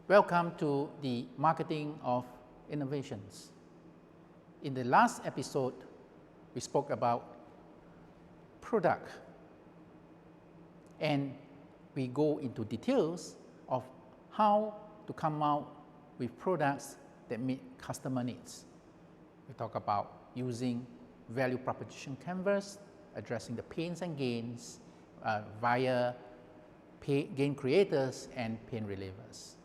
Welcome to the Marketing of Innovations. In the last episode, we spoke about product, and we go into details of how to come out with products that meet customer needs. We talk about using value proposition canvas, addressing the pains and gains via gain creators and pain relievers.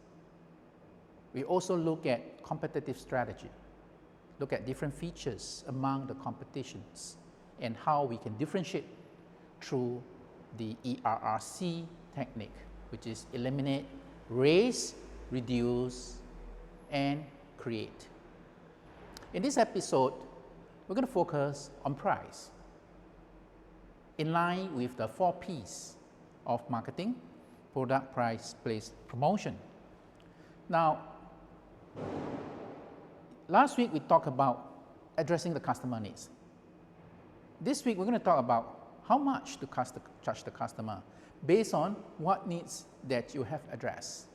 We also look at competitive strategy, look at different features among the competitions and how we can differentiate through the ERRC technique, which is eliminate, raise, reduce, and create. In this episode, we're going to focus on price in line with the 4 P's of marketing: product, price, place, promotion. Now, last week we talked about addressing the customer needs. This week we're going to talk about how much to charge the customer based on what needs that you have addressed.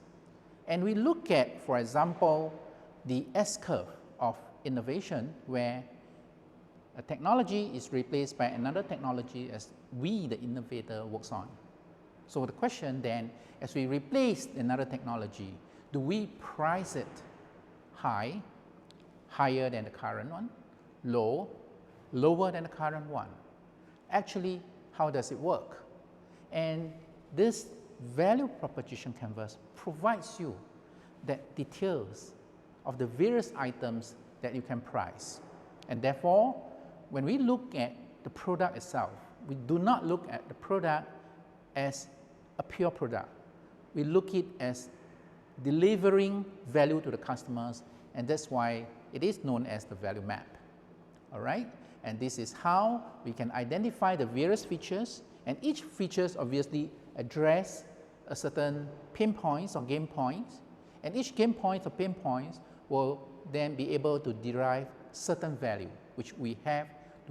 And we look at, for example, the S-curve of innovation, where a technology is replaced by another technology as we, the innovator, works on. So the question then, as we replace another technology, do we price it high, higher than the current one, low, lower than the current one? Actually, how does it work? And this value proposition canvas provides you that details of the various items that you can price. And therefore, when we look at the product itself, we do not look at the product as a pure product. We look at it as delivering value to the customers, and that's why it is known as the value map. All right? And this is how we can identify the various features, and each features obviously address a certain pain points or gain points, and each gain point or pain points will then be able to derive certain value, which we have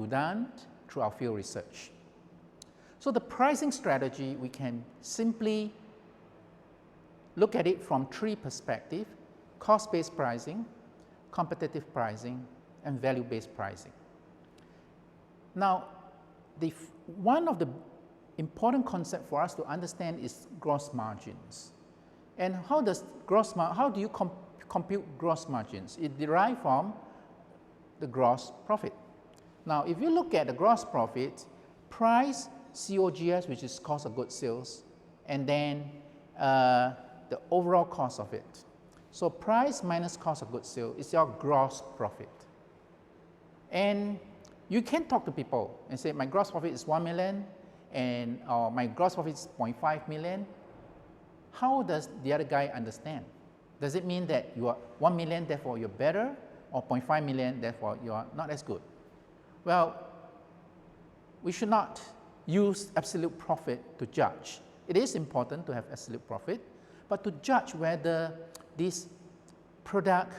done through our field research. So the pricing strategy, we can simply look at it from 3 perspectives: cost-based pricing, competitive pricing, and value-based pricing. Now, one of the important concepts for us to understand is gross margins. And how do you compute gross margins? It derives from the gross profit. Now, if you look at the gross profit, price, COGS, which is cost of goods sales, and then the overall cost of it. So price minus cost of goods sold is your gross profit. And you can talk to people and say, my gross profit is 1 million, and my gross profit is 0.5 million. How does the other guy understand? Does it mean that you are 1 million, therefore you're better, or 0.5 million, therefore you are not as good? Well, we should not use absolute profit to judge. It is important to have absolute profit, but to judge whether this product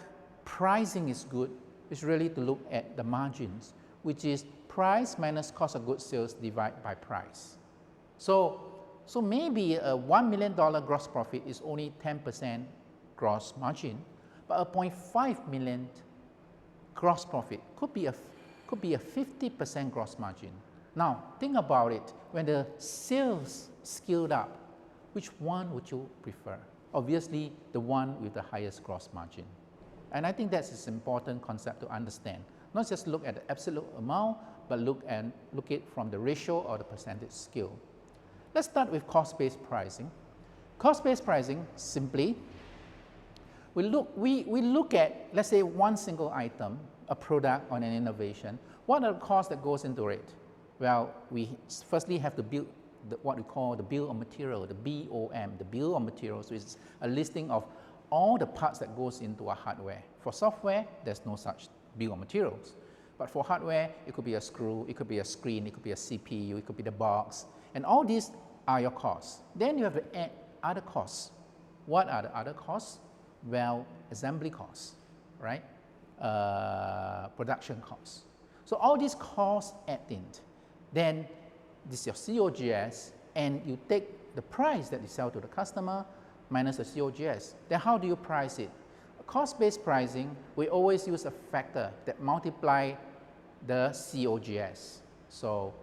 pricing is good is really to look at the margins, which is price minus cost of goods sales divided by price. So maybe a $1 million gross profit is only 10% gross margin, but a 0.5 million gross profit could be a 50% gross margin. Now, think about it. When the sales scaled up, which one would you prefer? Obviously, the one with the highest gross margin. And I think that's an important concept to understand. Not just look at the absolute amount, but look at it from the ratio or the percentage scale. Let's start with cost-based pricing. Cost-based pricing, simply, we look at, let's say, one single item, a product or an innovation. What are the costs that goes into it? Well, we firstly have to build what we call the bill of material, the BOM, the bill of materials, which is a listing of all the parts that goes into a hardware. For software, there's no such bill of materials. But for hardware, it could be a screw, it could be a screen, it could be a CPU, it could be the box, and all these are your costs. Then you have to add other costs. What are the other costs? Well, assembly costs, right? Production costs. So all these costs add in. Then this is your COGS, and you take the price that you sell to the customer minus the COGS. Then how do you price it? Cost-based pricing, we always use a factor that multiply the COGS. So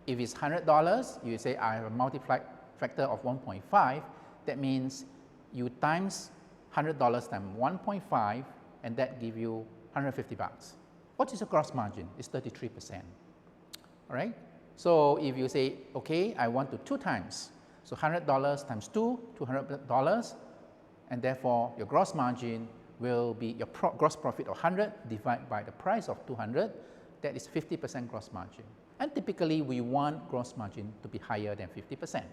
if it's $100, you say I have a multiplied factor of 1.5. That means you times $100 times 1.5, and that give you $150. What is the gross margin? It's 33%. All right? So if you say, okay, I want to 2 times, so $100 times 2, $200, and therefore your gross margin will be your gross profit of 100 divided by the price of 200, that is 50% gross margin. And typically we want gross margin to be higher than 50%.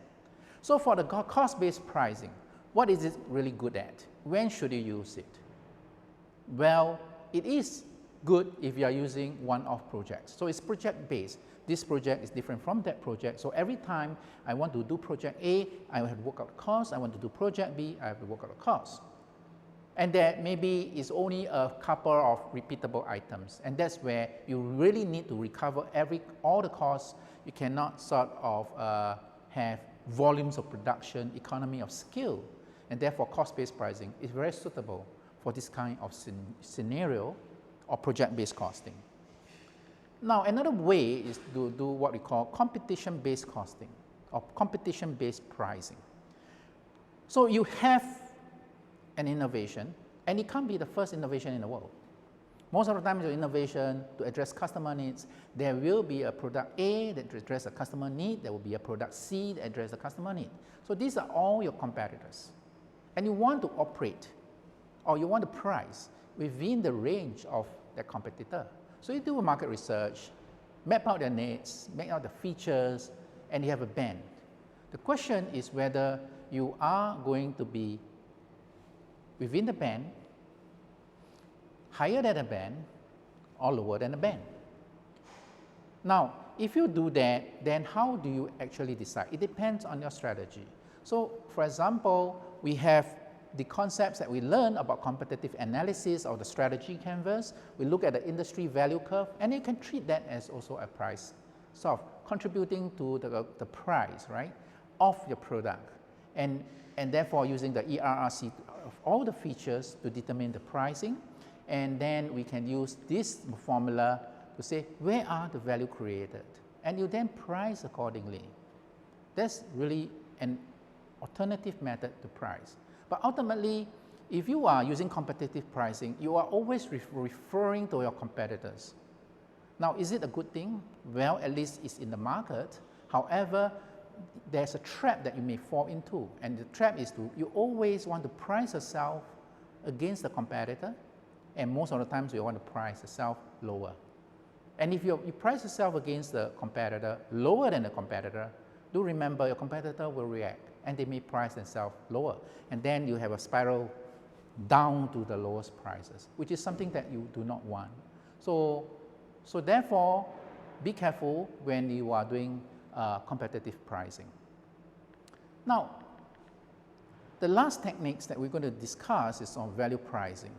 So for the cost-based pricing, what is it really good at? When should you use it? Well, it is good if you are using one-off projects. So it's project-based. This project is different from that project. So every time I want to do project A, I have to work out the cost. I want to do project B, I have to work out the cost. And that maybe is only a couple of repeatable items. And that's where you really need to recover all the costs. You cannot sort of have volumes of production, economy of scale. And therefore, cost-based pricing is very suitable for this kind of scenario or project-based costing. Now, another way is to do what we call competition-based costing or competition-based pricing. So you have an innovation, and it can't be the first innovation in the world. Most of the time, your innovation to address customer needs, there will be a product A that addresses a customer need, there will be a product C that addresses a customer need. So these are all your competitors. And you want to operate, or you want to price within the range of that competitor. So you do a market research, map out their needs, map out the features, and you have a band. The question is whether you are going to be within the band, higher than the band, or lower than the band. Now, if you do that, then how do you actually decide? It depends on your strategy. So, for example, we have the concepts that we learn about competitive analysis of the strategy canvas. We look at the industry value curve, and you can treat that as also a price, sort of contributing to the price, right, of your product. And therefore, using the ERRC of all the features to determine the pricing. And then we can use this formula to say, where are the value created? And you then price accordingly. That's really an alternative method to price. But ultimately, if you are using competitive pricing, you are always referring to your competitors. Now, is it a good thing? Well, at least it's in the market. However, there's a trap that you may fall into. And the trap is you always want to price yourself against the competitor. And most of the times you want to price yourself lower. And if you price yourself against the competitor lower than the competitor, do remember your competitor will react and they may price themselves lower. And then you have a spiral down to the lowest prices, which is something that you do not want. So therefore, be careful when you are doing competitive pricing. Now, the last techniques that we're going to discuss is on value pricing.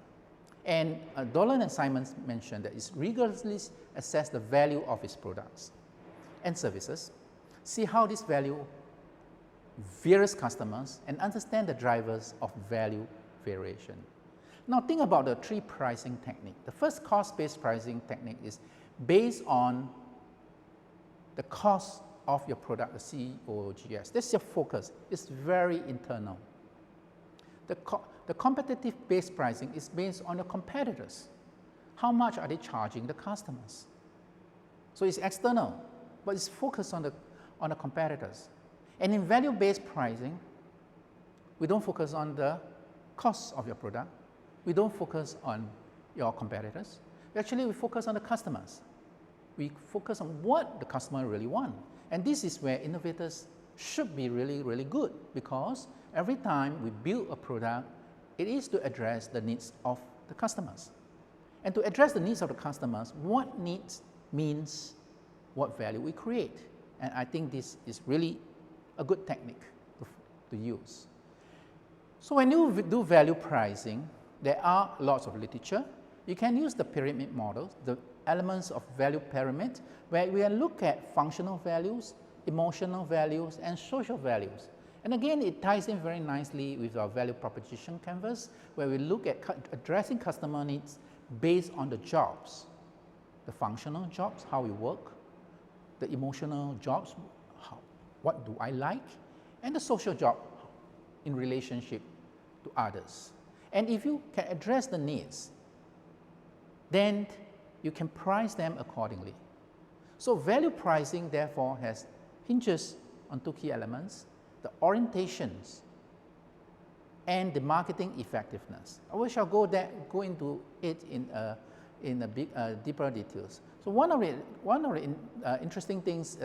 And Dolan and Simons mentioned that it's rigorously assess the value of its products and services, see how this value varies customers, and understand the drivers of value variation. Now think about the 3 pricing techniques. The first cost-based pricing technique is based on the cost of your product, the COGS. That's your focus. It's very internal. The competitive-based pricing is based on the competitors. How much are they charging the customers? So it's external, but it's focused on the competitors. And in value-based pricing, we don't focus on the cost of your product. We don't focus on your competitors. Actually, we focus on the customers. We focus on what the customer really wants. And this is where innovators should be really, really good, because every time we build a product, it is to address the needs of the customers. And to address the needs of the customers, what needs means what value we create. And I think this is really a good technique to use. So when you do value pricing, there are lots of literature. You can use the pyramid model, the elements of value pyramid, where we look at functional values, emotional values, and social values. And again, it ties in very nicely with our value proposition canvas, where we look at addressing customer needs based on the jobs, the functional jobs, how we work, the emotional jobs, what do I like, and the social job in relationship to others. And if you can address the needs, then you can price them accordingly. So value pricing, therefore, hinges on two key elements: the orientations and the marketing effectiveness. I shall go into it in a deeper details. So one of the interesting things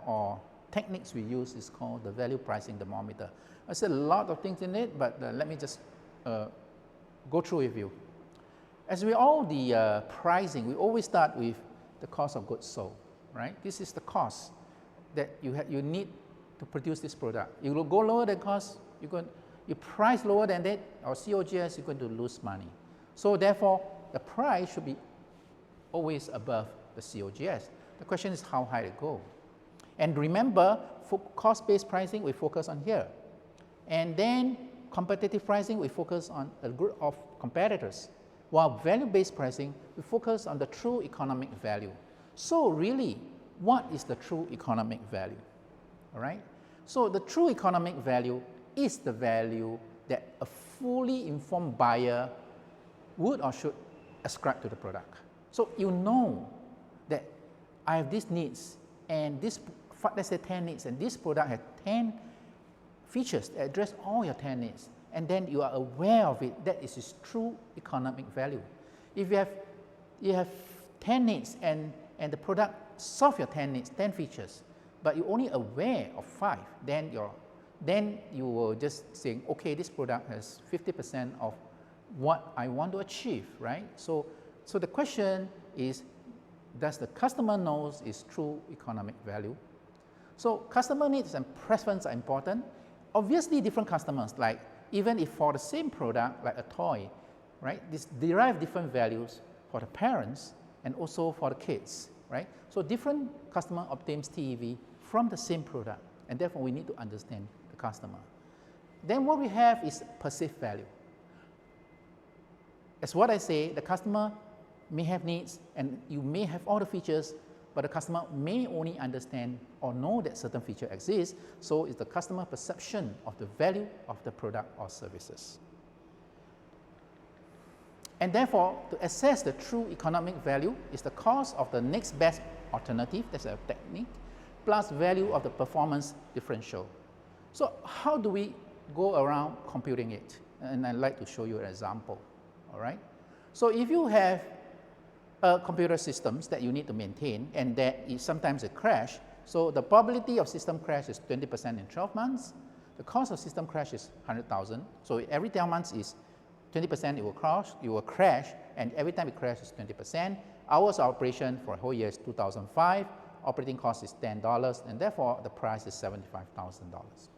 or techniques we use is called the value pricing thermometer. I said a lot of things in it, but let me just go through with you. As with all the pricing, we always start with the cost of goods sold, right? This is the cost that you need to produce this product. You will go lower than cost, you price lower than that, or COGS, you're going to lose money. So therefore, the price should be always above the COGS. The question is how high to go. And remember, for cost-based pricing, we focus on here. And then competitive pricing, we focus on a group of competitors. While value-based pricing, we focus on the true economic value. So really, what is the true economic value? All right? So the true economic value is the value that a fully informed buyer would or should ascribe to the product. So you know that I have these needs, and this, let's say 10 needs, and this product has 10 features that address all your 10 needs, and then you are aware of it, that is its true economic value. If you have 10 needs and the product solves your 10 needs, 10 features, but you're only aware of 5, then you will just say, okay, this product has 50% of what I want to achieve, right? So the question is, does the customer knows its true economic value? So customer needs and preference are important. Obviously, different customers, like even if for the same product, like a toy, right, this derive different values for the parents and also for the kids, right? So different customer obtains TEV from the same product, and therefore we need to understand the customer. Then what we have is perceived value. As what I say, the customer may have needs and you may have all the features, but the customer may only understand or know that certain feature exists, so it's the customer perception of the value of the product or services. And therefore, to assess the true economic value is the cost of the next best alternative, that's a technique, plus value of the performance differential. So how do we go around computing it? And I'd like to show you an example, all right? So if you have computer systems that you need to maintain, and that is sometimes a crash, so the probability of system crash is 20% in 12 months. The cost of system crash is 100,000. So every 12 months is 20% it will crash, and every time it crashes 20%. Hours of operation for a whole year is 2,005. Operating cost is $10, and therefore the price is $75,000.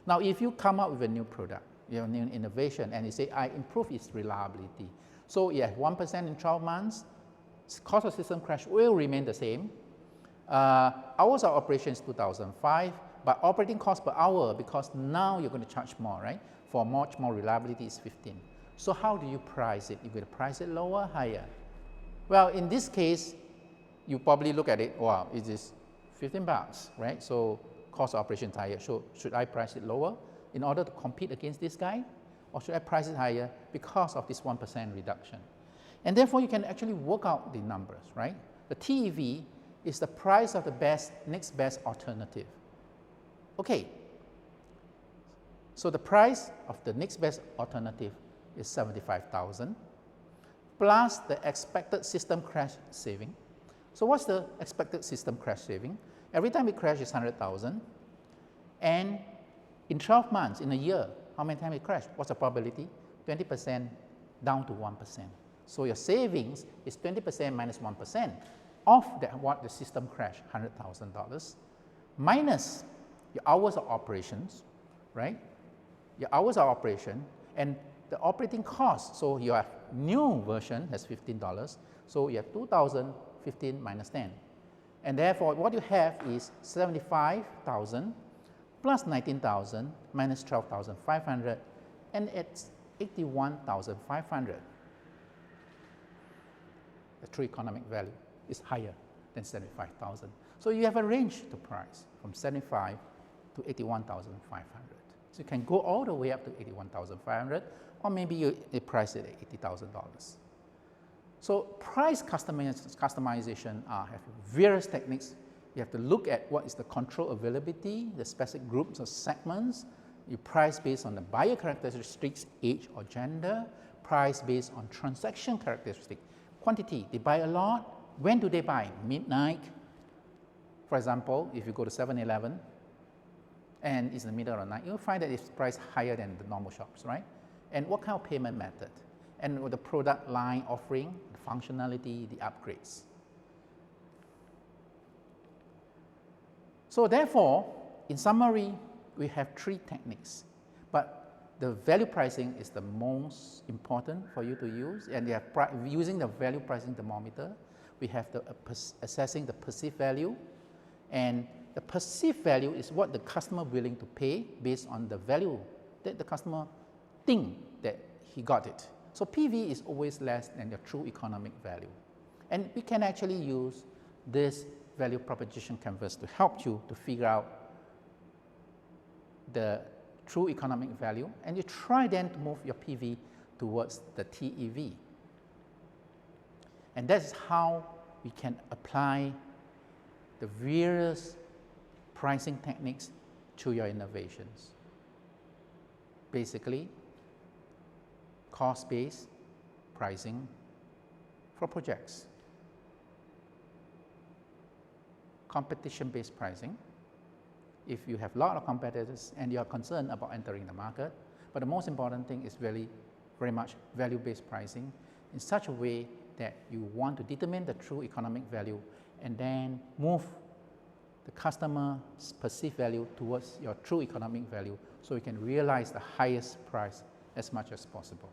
Now, if you come up with a new product, you have a new innovation, and you say, I improve its reliability. So you have 1% in 12 months, cost of system crash will remain the same. Hours of operation is 2,005, but operating cost per hour, because now you're going to charge more, right? For much more reliability is 15. So how do you price it? You're going to price it lower, higher? Well, in this case, you probably look at it, wow, it is 15 bucks, right? So cost of operation is higher. So should I price it lower in order to compete against this guy? Or should I price it higher because of this 1% reduction? And therefore, you can actually work out the numbers, right? The TEV is the price of the next best alternative. Okay, so the price of the next best alternative is 75,000 plus the expected system crash saving. So what's the expected system crash saving? Every time it crashes 100,000, and in 12 months, in a year, how many times it crashed? What's the probability? 20% down to 1%. So your savings is 20% minus 1% of what the system crashed, $100,000, minus your hours of operations, right? Your hours of operation and the operating cost. So your new version has $15, so you have 2,015 minus 10. And therefore, what you have is 75,000 plus 19,000 minus 12,500, and it's 81,500. The true economic value is higher than 75,000. So you have a range to price from 75 to 81,500. So you can go all the way up to 81,500, or maybe you price it at $80,000. So price customization have various techniques. You have to look at what is the control availability, the specific groups or segments. You price based on the buyer characteristics, age or gender. Price based on transaction characteristics, quantity. They buy a lot. When do they buy? Midnight. For example, if you go to 7-Eleven and it's in the middle of the night, you'll find that it's priced higher than the normal shops, right? And what kind of payment method? And with the product line offering, the functionality, the upgrades. So therefore, in summary, we have 3 techniques, but the value pricing is the most important for you to use, and you have using the value pricing thermometer, we have the assessing the perceived value, and the perceived value is what the customer willing to pay based on the value that the customer think that he got it. So PV is always less than your true economic value. And we can actually use this value proposition canvas to help you to figure out the true economic value, and you try then to move your PV towards the TEV. And that's how we can apply the various pricing techniques to your innovations. Basically, cost-based pricing for projects, competition-based pricing, if you have a lot of competitors and you are concerned about entering the market. But the most important thing is very much value-based pricing in such a way that you want to determine the true economic value and then move the customer's perceived value towards your true economic value so you can realize the highest price as much as possible.